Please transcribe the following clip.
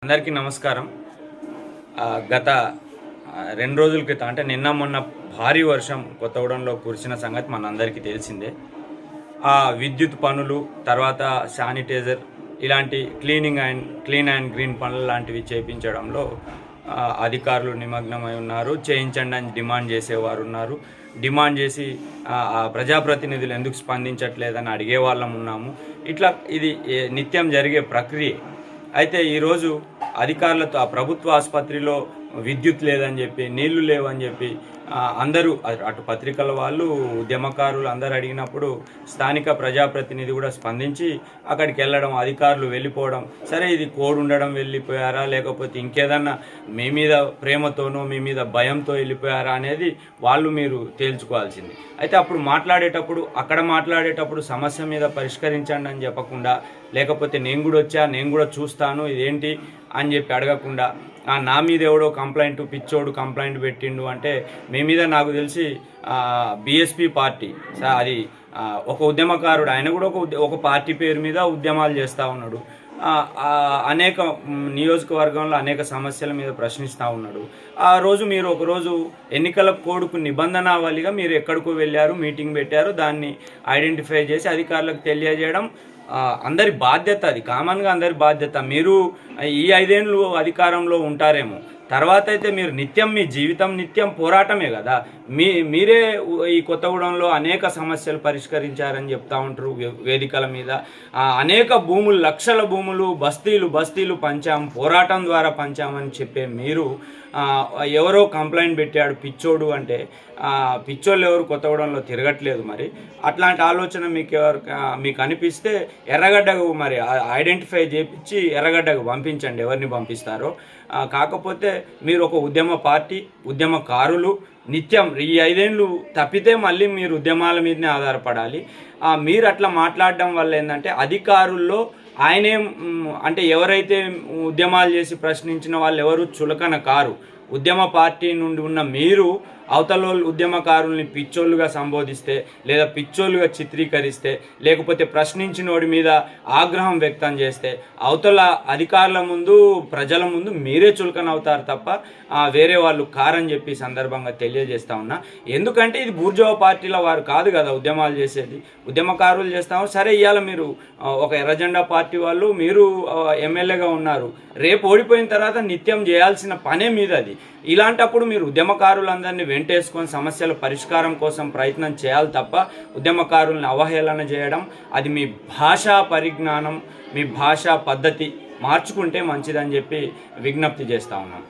అందరికీ నమస్కారం. గత 2 రోజుల క్రితం అంటే నిన్న మొన్న భారీ వర్షం కొత్తగూడెంలో కురిసిన సంగతి మనందరికీ తెలిసిందే. ఆ విద్యుత్ పనులు, తర్వాత శానిటైజర్ ఇలాంటి క్లీన్ అండ్ గ్రీన్ పనులు లాంటివి చేయించడంలో అధికారులు నిమగ్నమై ఉన్నారు. చేయించండి అని డిమాండ్ చేసేవారు ఉన్నారు. డిమాండ్ చేసి ప్రజాప్రతినిధులు ఎందుకు స్పందించట్లేదని అడిగే వాళ్ళం ఉన్నాము. ఇట్లా ఇది నిత్యం జరిగే ప్రక్రియ. అయితే ఈరోజు అధికారులతో ఆ ప్రభుత్వ ఆసుపత్రిలో విద్యుత్ లేదని చెప్పి, నీళ్లు లేవని చెప్పి అందరూ అటు పత్రికల వాళ్ళు, ఉద్యమకారులు అందరూ అడిగినప్పుడు స్థానిక ప్రజాప్రతినిధి కూడా స్పందించి అక్కడికి వెళ్ళడం, అధికారులు వెళ్ళిపోవడం. సరే, ఇది కోడ్ ఉండడం వెళ్ళిపోయారా, లేకపోతే ఇంకేదన్నా మీ మీద ప్రేమతోనో మీ మీద భయంతో వెళ్ళిపోయారా అనేది మీరు తేల్చుకోవాల్సింది. అయితే అప్పుడు అక్కడ మాట్లాడేటప్పుడు సమస్య మీద పరిష్కరించండి అని చెప్పకుండా, లేకపోతే నేను కూడా చూస్తాను ఇదేంటి అని చెప్పి అడగకుండా, నా మీద ఎవడో పిచ్చోడు కంప్లైంట్ పెట్టిండు అంటే, మీ మీద నాకు తెలిసి బీఎస్పీ పార్టీ అది ఒక ఉద్యమకారుడు, ఆయన కూడా ఒక పార్టీ పేరు మీద ఉద్యమాలు చేస్తూ ఉన్నాడు. అనేక నియోజకవర్గంలో అనేక సమస్యల మీద ప్రశ్నిస్తూ ఉన్నాడు. ఆ రోజు మీరు ఒకరోజు ఎన్నికల కోడ్కు నిబంధనావళిగా మీరు ఎక్కడికో వెళ్ళారు, మీటింగ్ పెట్టారు, దాన్ని ఐడెంటిఫై చేసి అధికారులకు తెలియజేయడం అందరి బాధ్యత. అది కామన్గా అందరి బాధ్యత. మీరు ఈ 5 ఏళ్ళు అధికారంలో ఉంటారేమో, తర్వాత అయితే మీరు మీ జీవితం నిత్యం పోరాటమే కదా. మీరే ఈ కొత్తగూడెంలో అనేక సమస్యలు పరిష్కరించారని చెప్తా ఉంటారు వేదికల మీద. అనేక భూములు, లక్షల భూములు, బస్తీలు పంచాం, పోరాటం ద్వారా పంచామని చెప్పే మీరు ఎవరో కంప్లైంట్ పెట్టాడు పిచ్చోడు అంటే, పిచ్చోళ్ళు ఎవరు కొత్తగూడెంలో తిరగట్లేదు. మరి అట్లాంటి ఆలోచన మీకు అనిపిస్తే ఎర్రగడ్డకు మరి ఐడెంటిఫై చేయించి ఎర్రగడ్డకు పంపించండి, ఎవరిని పంపిస్తారో. కాకపోతే మీరు ఒక ఉద్యమకారులు నిత్యం ఈ 5 ఏళ్ళు తప్పితే మళ్ళీ మీరు ఉద్యమాల మీదనే ఆధారపడాలి. మీరు అట్లా మాట్లాడడం వల్ల ఏంటంటే అధికారుల్లో ఆయనేం అంటే ఎవరైతే ఉద్యమాలు చేసి ప్రశ్నించిన వాళ్ళు ఎవరు చులకన కారు. ఉద్యమ పార్టీ నుండి ఉన్న మీరు అవతల ఉద్యమకారుల్ని పిచ్చోళ్ళుగా సంబోధిస్తే, లేదా పిచ్చోళ్ళుగా చిత్రీకరిస్తే, లేకపోతే ప్రశ్నించినోడి మీద ఆగ్రహం వ్యక్తం చేస్తే, అవతల అధికారుల ముందు, ప్రజల ముందు మీరే చులకన అవుతారు తప్ప వేరే వాళ్ళు కారని చెప్పి సందర్భంగా తెలియజేస్తా ఉన్నా. ఎందుకంటే ఇది బూర్జోవా పార్టీల వారు కాదు కదా ఉద్యమాలు చేసేది, ఉద్యమకారులు చేస్తాము. సరే, ఇవాళ మీరు ఒక ఎర్రజెండా పార్టీ వాళ్ళు, మీరు ఎమ్మెల్యేగా ఉన్నారు, రేపు ఓడిపోయిన తర్వాత నిత్యం చేయాల్సిన పనే మీద అది. ఇలాంటప్పుడు మీరు ఉద్యమకారులందరినీ వెంటేసుకొని సమస్యల పరిష్కారం కోసం ప్రయత్నం చేయాలి తప్ప ఉద్యమకారుల్ని అవహేళన చేయడం, అది మీ భాషా పరిజ్ఞానం, మీ భాషా పద్ధతి మార్చుకుంటే మంచిదని చెప్పి విజ్ఞప్తి చేస్తా ఉన్నాం.